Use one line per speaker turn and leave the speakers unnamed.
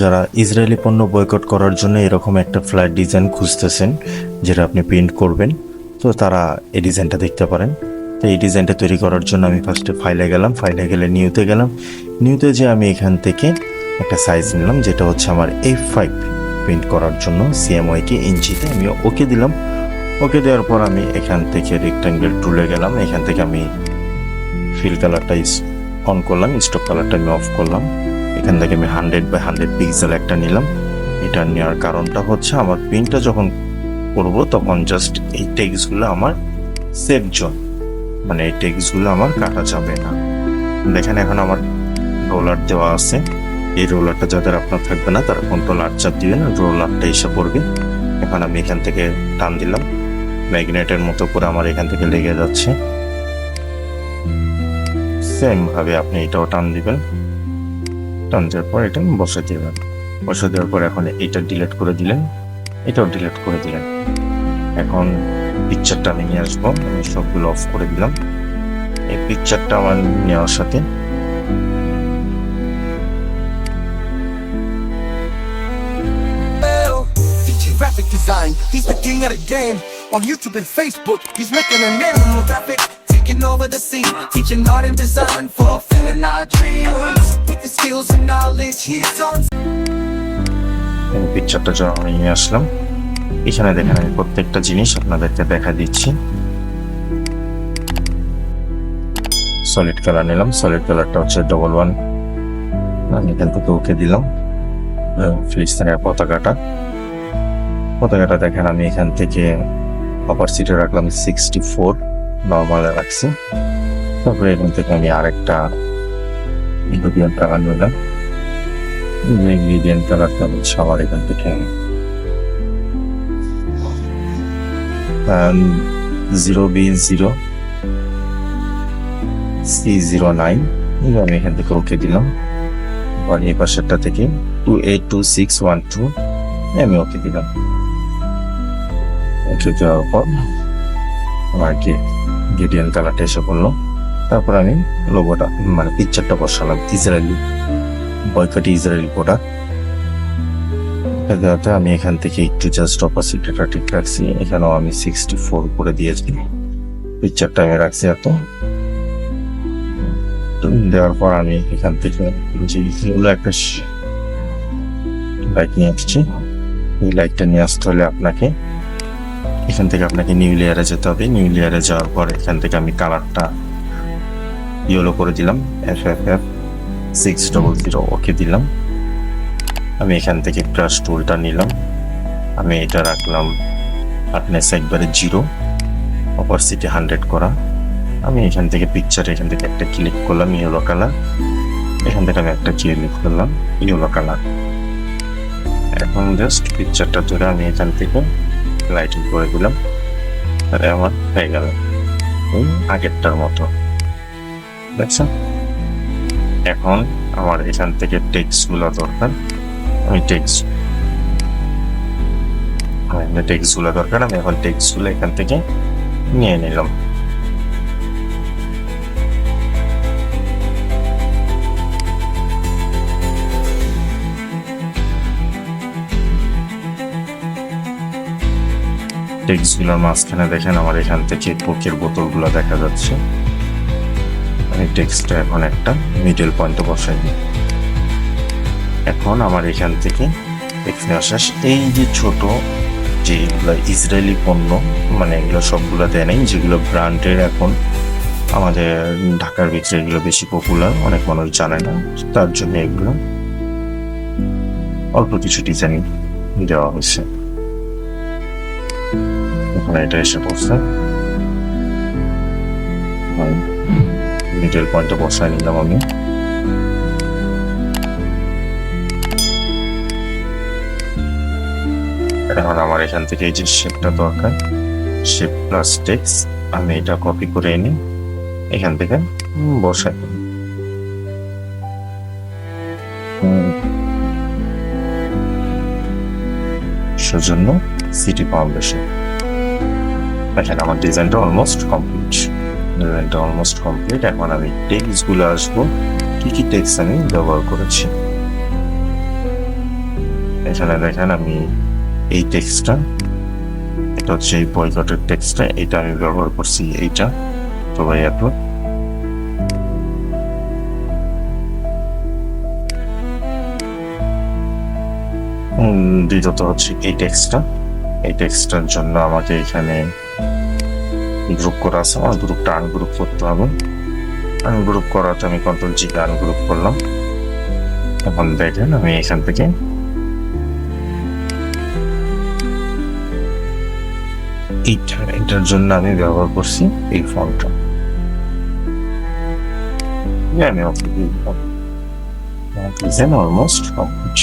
যারা ইসরায়েলি পণ্য বয়কট করার জন্য এরকম একটা ফ্ল্যাট ডিজাইন খুঁজতেছেন যেটা আপনি প্রিন্ট করবেন, তো তারা এই ডিজাইনটা দেখতে পারেন। তো এই ডিজাইনটা তৈরি করার জন্য আমি ফার্স্টে ফাইলে গেলাম, ফাইলে গেলে নিউতে গেলাম। নিউতে যে আমি এখান থেকে একটা সাইজ নিলাম যেটা হচ্ছে আমার A5 প্রিন্ট করার জন্য, CMYK ইঞ্চিতে আমি ওকে দিলাম। ওকে দেওয়ার পর আমি এখান থেকে রেক্ট্যাঙ্গেল টুলে গেলাম, এখান থেকে আমি ফিল কালারটা অন করলাম, স্টক কালারটা আমি অফ করলাম। এখান থেকে আমি 100x100 পিক্সেল একটা নিলাম। এটা নেওয়ার কারণটা হচ্ছে আমার প্রিন্টটা যখন করব তখন জাস্ট এই টেক্সটগুলো আমার সেফ জোন, মানে এই টেক্সটগুলো আমার কাটা যাবে না। দেখেন এখন আমার রোলার দেওয়া আছে, এই রোলারটা যাদের আপনার থাকবে না তারা কন্ট্রোল চাপ দিবেন, রোলারটা এসে পড়বে। এখন আমি এখান থেকে টান দিলাম, ম্যাগনেটের মতো করে আমার এখান থেকে লেগে যাচ্ছে। সেম ভাবে আপনি এটাও টান দিবেন, টান দেওয়ার পর এটা বসে দিবেন। বসে দেওয়ার পর এখন এটা ডিলিট করে দিলেন, এটাও ডিলিট করে দিলেন। এখন পিকচারটা আমি নিয়ে আসবো, আমি সবগুলো অফ করে দিলাম। এই পিকচারটা আমার নেওয়ার সাথে
graphic design, he's the king of the game. On YouTube and Facebook, he's making a name. Graphic, taking over the scene, teaching art and design, fulfilling our dreams. With the skills and knowledge, he's on.
পিকচারটা যখন আমি নিয়ে আসলাম, এখানে দেখেন আমি প্রত্যেকটা জিনিস আপনাদেরকে দেখা দিচ্ছি। সলিড কালার নিলাম, সলিড কালারটা হচ্ছে 11, আমি এখান থেকে ওকে দিলাম। ফিলিস্তিনের পতাকাটা দেখেন আমি এখান থেকে অপারসিটি রাখলাম 64, নর্মালে রাখছি। তারপরে এখান থেকে আমি আরেকটা ইনগ্রিডিয়েন্ট কালার নিলাম। ইনগ্রিডিয়েন্ট কালারটা হচ্ছে আমার এখান থেকে 0B0 C09, আমি এখান থেকে ওকে দিলাম। এই পাশেরটা থেকে 282612 আমি ওকে দিলাম। ওকে দেওয়ার পর আমার কি গ্রেডিয়েন্ট কালারটা এসে পড়লো। তারপর আমি লোগোটা মানে পিকচারটা বসালাম, ইসরায়েলি বয়কট ইসরায়েলি প্রোডাক্ট। দেওয়াতে আমি এখান থেকে একটু জাস্ট অপাসিটিটা ঠিক রাখছি, এখানেও আমি 64 করে দিয়েছি। পিকচারটা আমি রাখছি এত। দেওয়ার পর আমি এখান থেকে যে একটা লাইট নিয়ে আসছি, এই লাইটটা নিয়ে আসতে হলে আপনাকে এখান থেকে নিউ লেয়ারে যেতে হবে। নিউ লেয়ারে যাওয়ার পর এখান থেকে আমি কালারটা ইয়েলো করে দিলাম, FF600 ওকে দিলাম। আমি এখান থেকে ব্রাশ টুলটা নিলাম, আমি এটা রাখলাম হার্ডনেস একবারে 0, অপারসিটি 100 করা। আমি এখান থেকে এখান থেকে একটা ক্লিক করলাম ইয়েলো কালার, এখান থেকে আমি একটা ক্লিক করলাম ইয়েলো কালার। এখন জাস্ট পিকচারটা ধরে আমি এখান থেকে লাইটিং করে দিলাম, তাহলে আমার হয়ে গেল ওই আগেরটার মতো, দেখছেন। এখন আমার এখান থেকে টেক্সটগুলো দরকার, আমি টেক্সটগুলো দরকার, আমি এখন টেক্সটগুলো এখান থেকে নিয়ে নিলাম। টেক্সটগুলোর মাঝখানে দেখেন আমার এখান থেকে কোকের বোতলগুলো দেখা যাচ্ছে। আমি টেক্সটটা এখন একটা মিডল পয়েন্টে বসাই দিই। এখন আমার এখান থেকে এখানে শেষ। এই যে ছোট যেগুলো ইসরায়েলি পণ্য, মানে এগুলো সবগুলো দেয় নাই, যেগুলো ব্র্যান্ডের এখন আমাদের ঢাকার ভিতরে এগুলো বেশি পপুলার, অনেক মানুষ জানে না, তার জন্য এগুলো অল্প কিছু ডিজাইন দেওয়া হয়েছে। এখন এটা এসে পড়ছে, মিডল পয়েন্টে বসাই নিলাম আমি। এখন আমার এখান থেকে এই যে শেপটা দরকার, শেপ প্লাস টেক্সট, আমি এটা কপি করে এনে এখান থেকে বসাই। সেজন্য সিটি ফাউন্ডেশন। দেখেন আমার ডিজাইনটা অলমোস্ট কমপ্লিট। এখন আমি টেক্সটগুলো আসবো, কি টেক্সট আমি ব্যবহার করেছি। এখানে দেখেন আমি এই টেক্সটটা, এটা হচ্ছে এই বয়কটের টেক্সটটা, এটা আমি ব্যবহার করছি, এইটা তো ভাই এত দ্বিতীয়ত হচ্ছে এই টেক্সটটা, এই টেক্সটটার জন্য আমাকে এখানে গ্রুপ করা আছে, আমার গ্রুপটা আনগ্রুপ করতে হবে। আনগ্রুপ করাতে আমি কন্ট্রোল জি আনগ্রুপ করলাম। এখন দেখেন আমি এখান থেকে এটার জন্য আমি ব্যবহার করছি এই ফন্টটা, আমি অলমোস্ট কমপ্লিট।